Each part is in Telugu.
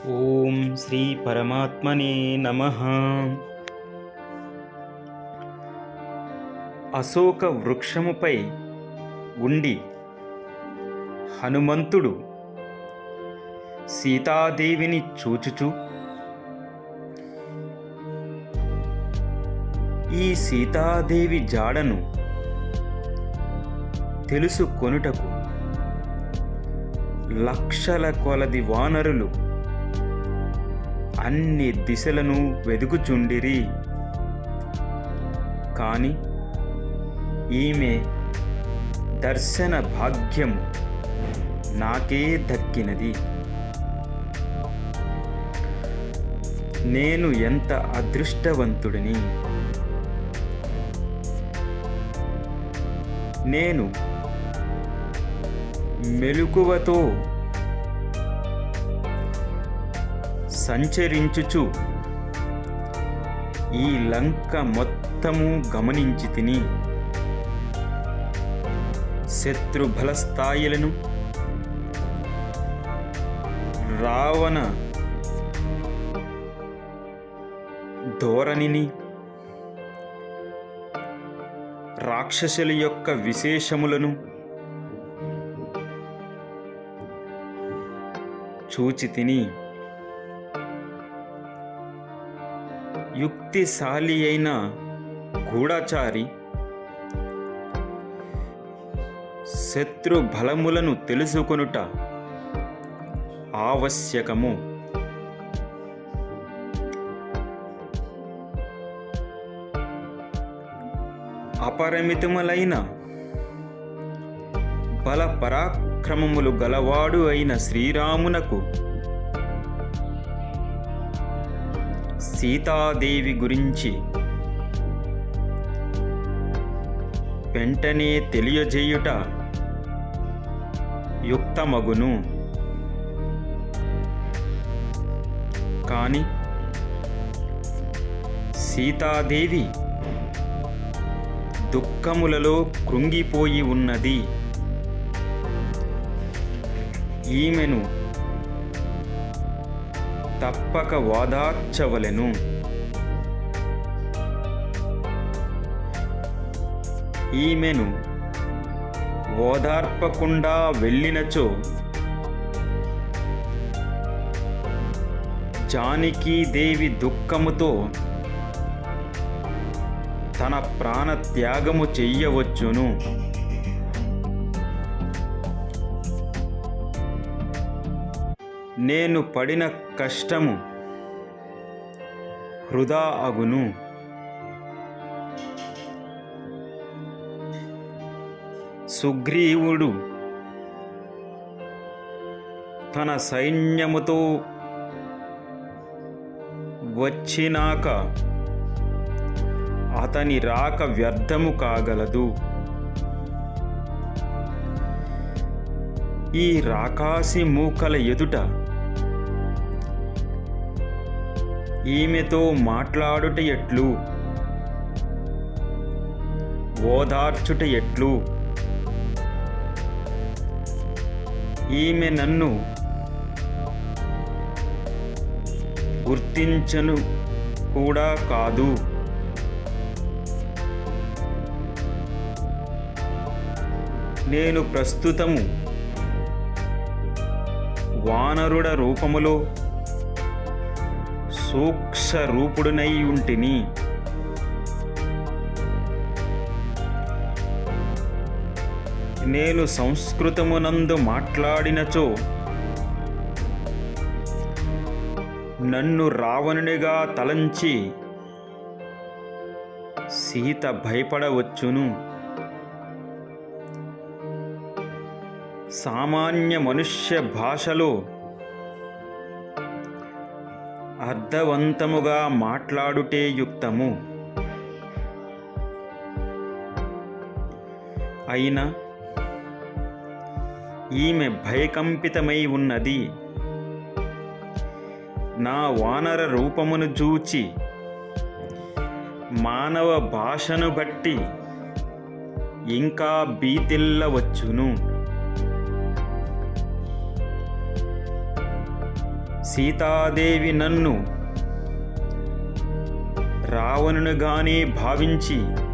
ఓం శ్రీ పరమాత్మనే నమః. అశోక వృక్షముపై ఉండి హనుమంతుడు సీతాదేవిని చూచుచు, ఈ సీతాదేవి జాడను తెలుసుకొనుటకు లక్షల కొలది వానరులు అన్ని దిశలను వెదుకుచుండిరి. కాని ఈమె దర్శన భాగ్యము నాకే దక్కినది. నేను ఎంత అదృష్టవంతుడిని! నేను మెలకువతో సంచరించుచు ఈ లంక మొత్తము గమనించి తిని, శత్రు బలస్థాయిలను, రావణ ధోరణిని, రాక్షసుల యొక్క విశేషములను చూచి తిని, యుక్తిశాలి అయిన గూఢచారి శత్రు బలములను తెలుసుకొనుట ఆవశ్యకము. అపరిమితములైన బల పరాక్రమములు గలవాడు అయిన శ్రీరామునకు సీతాదేవి గురించి వెంటనే తెలియజేయుట యుక్తమగును. కాని సీతాదేవి దుఃఖములలో కృంగిపోయి ఉన్నది. ఈమెను తప్పక ఓదార్చవలెను. ఈమెను ఓదార్పకుండా వెళ్ళినచో జానకీదేవి దుఃఖముతో తన ప్రాణత్యాగము చెయ్యవచ్చును. నేను పడిన కష్టము వృధా అగును. సుగ్రీవుడు తన సైన్యముతో వచ్చినాక అతని రాక వ్యర్థము కాగలదు. ఈ రాకాసి మూకల ఎదుట ఈమెతో మాట్లాడుట ఎట్లు, ఓదార్చుట ఎట్లు? ఈమె నన్ను గుర్తించను కూడా కాదు. నేను ప్రస్తుతము వానరుడ రూపములో సూక్ష్మ రూపుడునై ఉంటిని. నేను సంస్కృతమునందు మాట్లాడినచో నన్ను రావణునిగా తలంచి సీత భయపడవచ్చును. సామాన్య మనుష్య భాషలో అర్థవంతముగా మాట్లాడుటే యుక్తము. అయినా ఈమె భయకంపితమై ఉన్నది. నా వానర రూపమును చూచి మానవ భాషను బట్టి ఇంకా భీతిల్లవచ్చును. సీతాదేవి నన్ను రావణునిగానే భావించి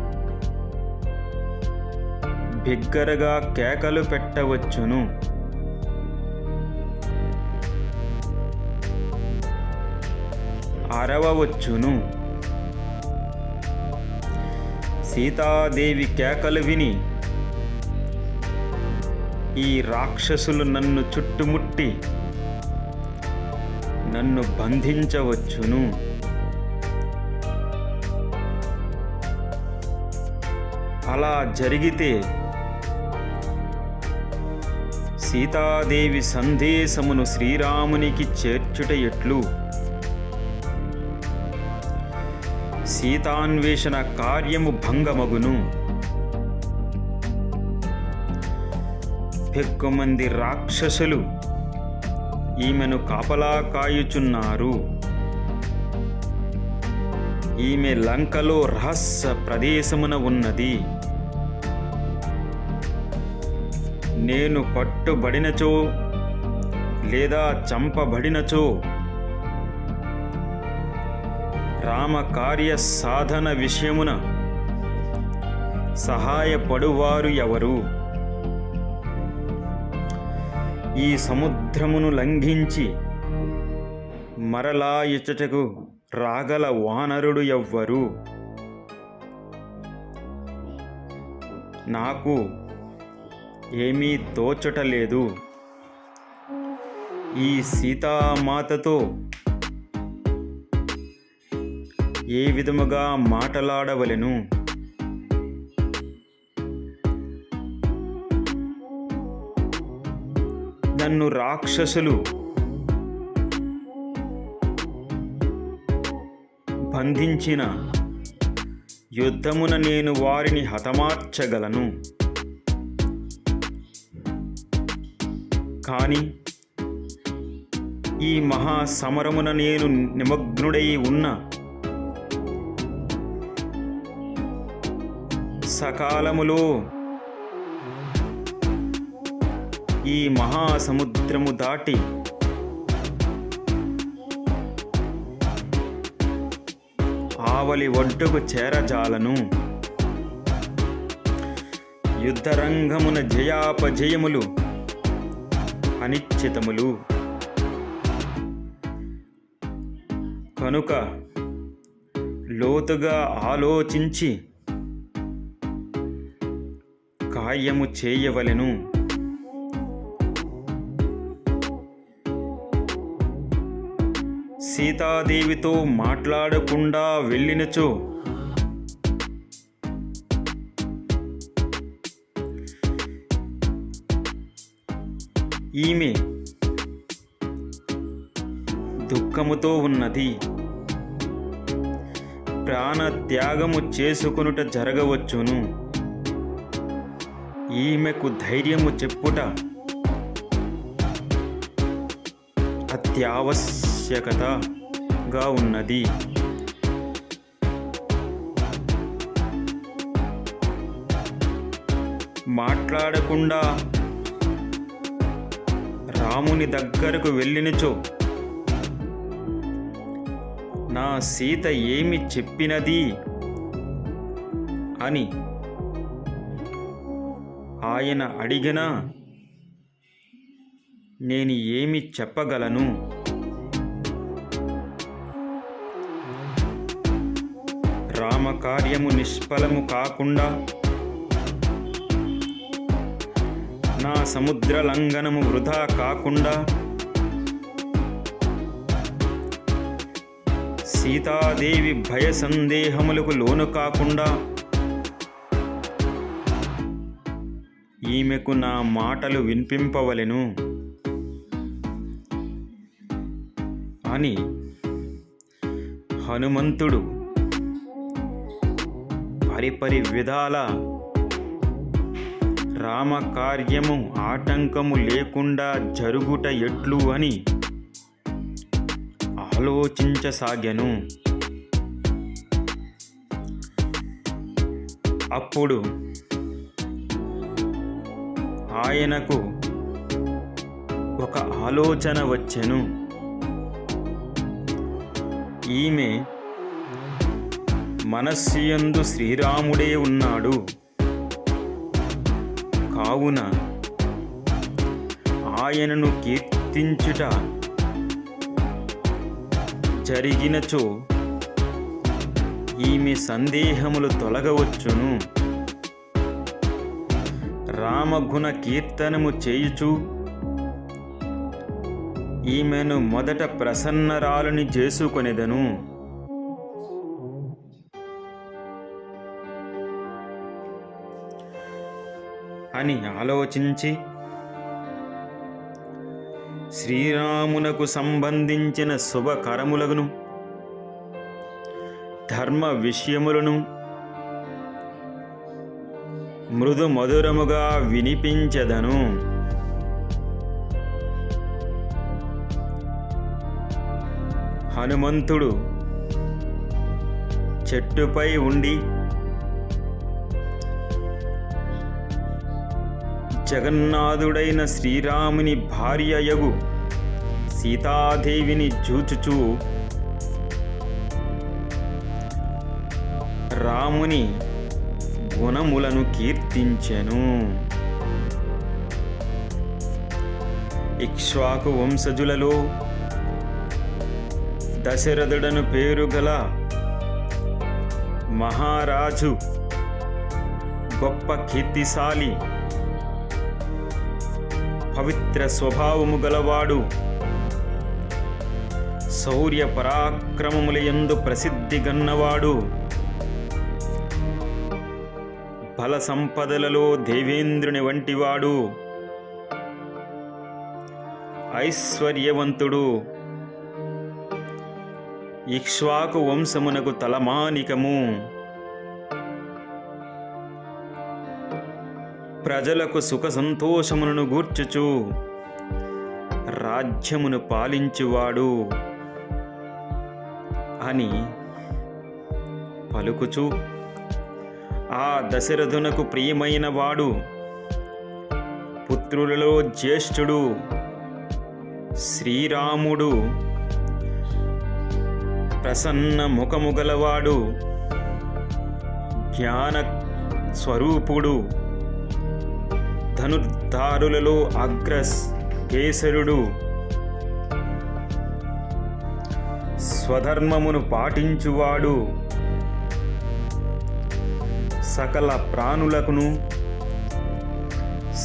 బిగ్గరగా కేకలు పెట్టవచ్చును. అరవవచ్చును. సీతాదేవి కేకలు విని ఈ రాక్షసులు నన్ను చుట్టుముట్టి నన్ను బంధించవచ్చును. అలా జరిగితే సీతాదేవి సందేశమును శ్రీరామునికి చేర్చుట ఎట్లు? సీతాన్వేషణ కార్యము భంగమగును. పెక్కుమంది రాక్షసులు ఈమెను కాపలా కాయుచున్నారు. ఈమె లంకలో రహస్య ప్రదేశమున ఉన్నది. నేను పట్టుబడినచో లేదా చంపబడినచో రామకార్య సాధన విషయమున సహాయపడువారు ఎవరు? ఈ సముద్రమును లంఘించి మరలా ఇచ్చటకు రాగల వానరుడు ఎవ్వరు? నాకు ఏమీ తోచటలేదు. ఈ సీతామాతతో ఏ విధముగా మాటలాడవలెను? నన్ను రాక్షసులు బంధించిన యుద్ధమున నేను వారిని హతమార్చగలను. కానీ ఈ మహాసమరమున నేను నిమగ్నుడై ఉన్న సకాలములో ఈ మహాసముద్రము దాటి ఆవలి ఒడ్డుకు చేరజాలను. యుద్ధరంగమున జయాపజయములు అనిశ్చితములు. కనుక లోతుగా ఆలోచించి కార్యము చేయవలెను. సీతాదేవితో మాట్లాడకుండా వెళ్ళినచో ఈమె దుఃఖముతో ఉన్నది. ప్రాణత్యాగము చేసుకొనుట జరగవచ్చును. ఈమెకు ధైర్యము చెప్పుట అత్యావశ్యకతగా ఉన్నది. మాట్లాడకుండా రాముని దగ్గరకు వెళ్ళినచో నా సీత ఏమి చెప్పినది అని ఆయన అడిగినా నేను ఏమి చెప్పగలను? రామకార్యము నిష్ఫలము కాకుండా నా సముద్ర లంఘనము వృధా కాకుండా సీతాదేవి భయ సందేహములకు లోను కాకుండా ఈమెకు నా మాటలు వినిపింపవలెను అని హనుమంతుడు పరిపరి విధాల రామకార్యము ఆటంకము లేకుండా జరుగుట ఎట్లు అని ఆలోచించసాగెను. అప్పుడు ఆయనకు ఒక ఆలోచన వచ్చెను. ఈమె మనస్సుయందు శ్రీరాముడే ఉన్నాడు. కావున ఆయనను కీర్తించుట జరిగినచో ఈమె సందేహములు తొలగవచ్చును. రామగుణ కీర్తనము చేయుచు ఈమెను మొదట ప్రసన్నరాలని చేసుకొనెదను అని ఆలోచించి శ్రీరామునకు సంబంధించిన శుభకరములను ధర్మ విషయములను మృదు మధురముగా వినిపించెదను. హనుమంతుడు చెట్టుపై ఉండి జగన్నాథుడైన శ్రీరాముని భార్యయగు సీతాదేవిని చూచుచూ రాముని గుణములను కీర్తించెను. ఇక్ష్వాకు వంశజులలో దశరథుడను పేరుగల మహారాజు గొప్ప కీర్తిశాలి, పవిత్ర స్వభావము గలవాడు, శౌర్య పరాక్రమములయందు ప్రసిద్ధి గన్నవాడు, బల సంపదలలో దేవేంద్రుని వంటివాడు, ఐశ్వర్యవంతుడు, ఇక్ష్వాకు వంశమునకు తలమానికము, ప్రజలకు సుఖ సంతోషములను గూర్చుచు రాజ్యమును పాలించువాడు అని పలుకుచు ఆ దశరథునకు ప్రియమైన వాడు, పుత్రులలో జ్యేష్ఠుడు శ్రీరాముడు, ప్రసన్న ముఖము గలవాడు, జ్ఞాన స్వరూపుడు, ధనుర్ధారులలో అగ్రకేసరుడు, స్వధర్మమును పాటించువాడు, సకల ప్రాణులకును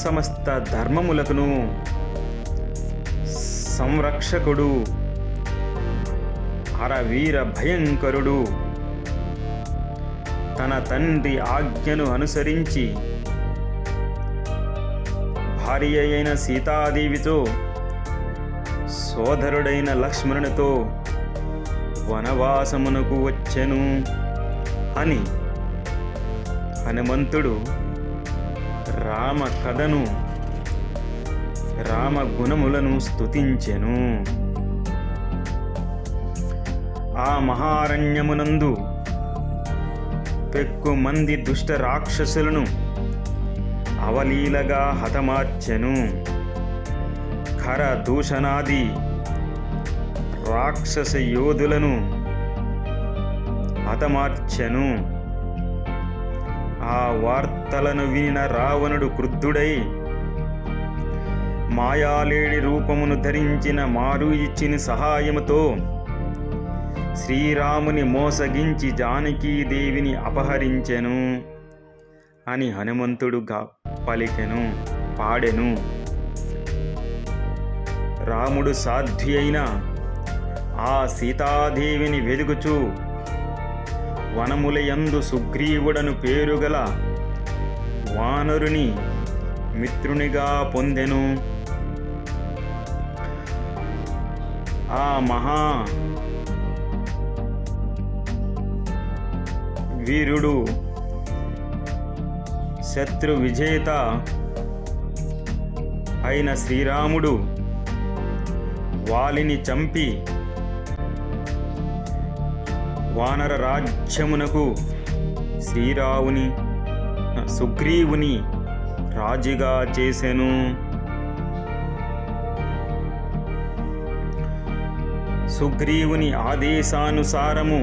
సమస్త ధర్మములకును సంరక్షకుడు, అరవీర భయంకరుడు, తన తండ్రి ఆజ్ఞను అనుసరించి భార్య అయిన సీతాదేవితో సోదరుడైన లక్ష్మణునితో వనవాసమునకు వచ్చెను అని హనుమంతుడు రామ కథను, రామ గుణములను స్తుతించెను. ఆ మహారణ్యమునందు పెక్కు మంది దుష్ట రాక్షసులను అవలీలగా హతమార్చెను. ఖర దూషణాది రాక్షస యోధులను హతమార్చెను. ఆ వార్తలను వినిన రావణుడు క్రుద్ధుడై మాయాలేడి రూపమును ధరించిన మారీచుని సహాయముతో శ్రీరాముని మోసగించి జానకీదేవిని అపహరించెను అని హనుమంతుడుగా పలికెను, పాడెను. రాముడు సాధ్వి అయిన ఆ సీతాదేవిని వెదుకుచూ వనములయందు సుగ్రీవుడను పేరుగల వానరుని మిత్రునిగా పొందెను. ఆ మహా వీరుడు శత్రు విజేత అయిన శ్రీరాముడు వాలిని చంపి వానర రాజ్యమునకు సుగ్రీవుని రాజుగా చేసెను. సుగ్రీవుని ఆదేశానుసారము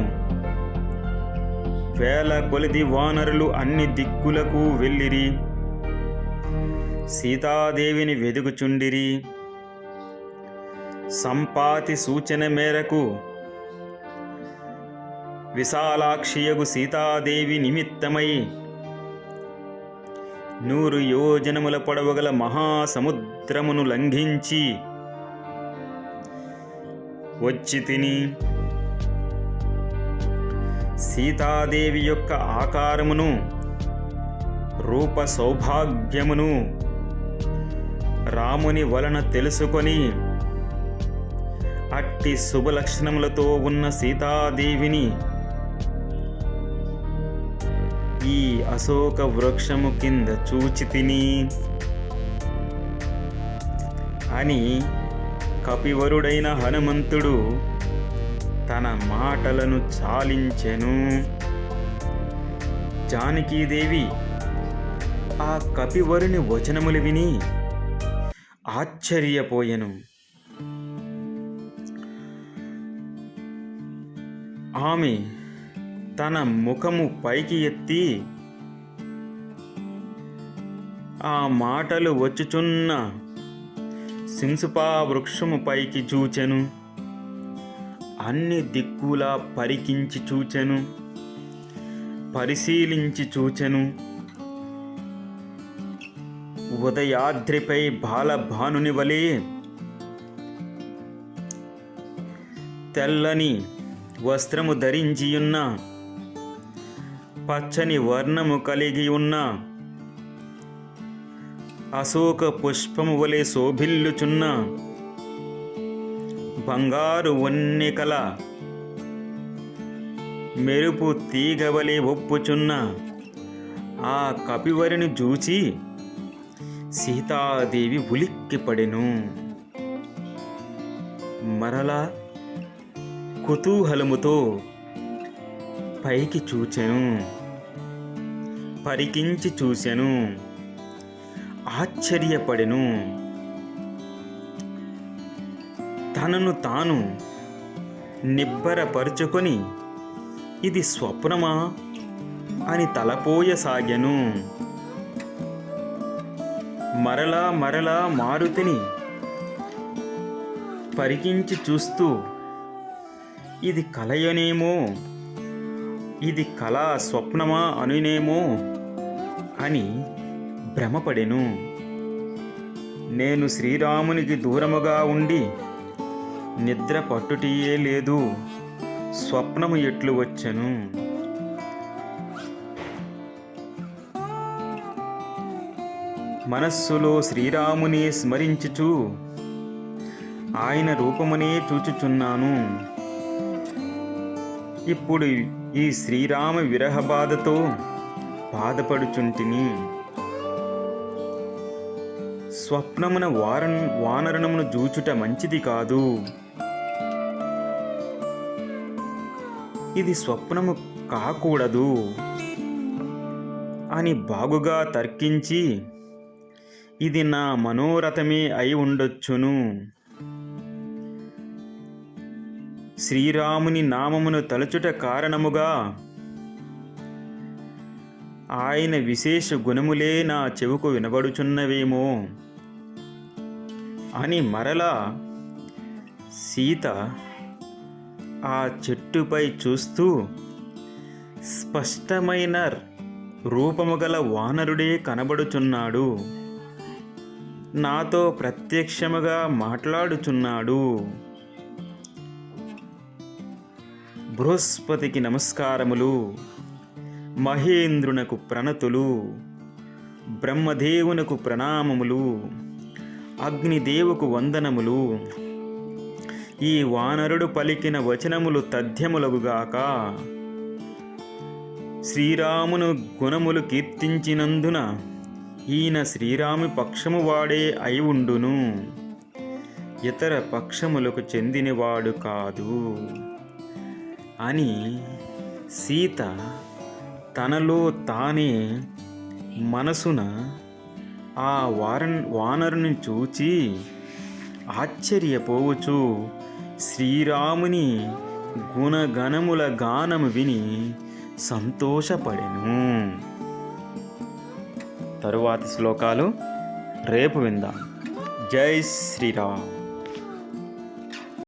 వేల కొలది వానరులు అన్ని దిక్కులకు వెళ్ళిరి. సీతాదేవిని వెదుకుచుండిరి. సంపాతి సూచన మేరకు విశాలాక్షియగు సీతాదేవి నిమిత్తమై 100 యోజనముల పొడవుగల మహాసముద్రమును లంఘించి వచ్చి తిని సీతాదేవి యొక్క ఆకారమును, రూప సౌభాగ్యమును రాముని వలన తెలుసుకొని అట్టి శుభలక్షణములతో ఉన్న సీతాదేవిని ఈ అశోక వృక్షము కింద చూచి తిని అని కపివరుడైన హనుమంతుడు తన మాటలను చాలించెను. జానకీదేవి ఆ కపివరుని వచనములు విని ఆశ్చర్యపోయెను. ఆమె తన ముఖము పైకి ఎత్తి ఆ మాటలు వచ్చుచున్న సింసుపా వృక్షము పైకి చూచెను. అన్ని దిక్కులా పరికించి చూచెను, పరిశీలించి చూచెను. ఉదయాద్రిపై బాలభానుని వలె తెల్లని వస్త్రము ధరించియున్న, పచ్చని వర్ణము కలిగి ఉన్న, అశోక పుష్పము వలె శోభిల్లుచున్న, బంగారు వన్నెకల మెరుపు తీగవలే ఒప్పుచున్న ఆ కపివరిని చూచి సీతాదేవి ఉలిక్కిపడెను. మరలా కుతూహలముతో పైకి చూచెను, పరికించి చూసెను, ఆశ్చర్యపడెను. తనను తాను నిబ్బరపరుచుకొని ఇది స్వప్నమా అని తలపోయసాగెను. మరలా మారుతిని పరికించి చూస్తూ ఇది కలయనేమో, ఇది కళా స్వప్నమా అనునేమో అని భ్రమపడెను. నేను శ్రీరామునికి దూరముగా ఉండి నిద్ర పట్టుటియే లేదు, స్వప్నము ఎట్లు వచ్చెను. మనస్సులో శ్రీరాముని స్మరించుచు ఆయన రూపమునే చూచుచున్నాను. ఇప్పుడు ఈ శ్రీరామ విరహ బాధతో బాధపడుచుంటిని. స్వప్నమున వానరణమును జూచుట మంచిది కాదు. ఇది స్వప్నము కాకూడదు అని బాగుగా తర్కించి ఇది నా మనోరథమే అయి ఉండొచ్చును. శ్రీరాముని నామమును తలచుట కారణముగా ఆయన విశేష గుణములే నా చెవుకు వినబడుచున్నవేమో అని మరలా సీత ఆ చెట్టుపై చూస్తూ స్పష్టమైన రూపము గల వానరుడే కనబడుచున్నాడు, నాతో ప్రత్యక్షముగా మాట్లాడుచున్నాడు. బృహస్పతికి నమస్కారములు, మహేంద్రునకు ప్రణతులు, బ్రహ్మదేవునకు ప్రణామములు, అగ్నిదేవుకు వందనములు. ఈ వానరుడు పలికిన వచనములు తథ్యములగుగాక. శ్రీరామును గుణములు కీర్తించినందున ఈయన శ్రీరామి పక్షము వాడే అయి ఉండును, ఇతర పక్షములకు చెందినవాడు కాదు అని సీత తనలో తానే మనసున ఆ వానరుని చూచి ఆశ్చర్యపోవచ్చు శ్రీరాముని గుణగణముల గానము విని సంతోషపడెను. తరువాతి శ్లోకాలు రేపు విందాం. జై శ్రీరామ్.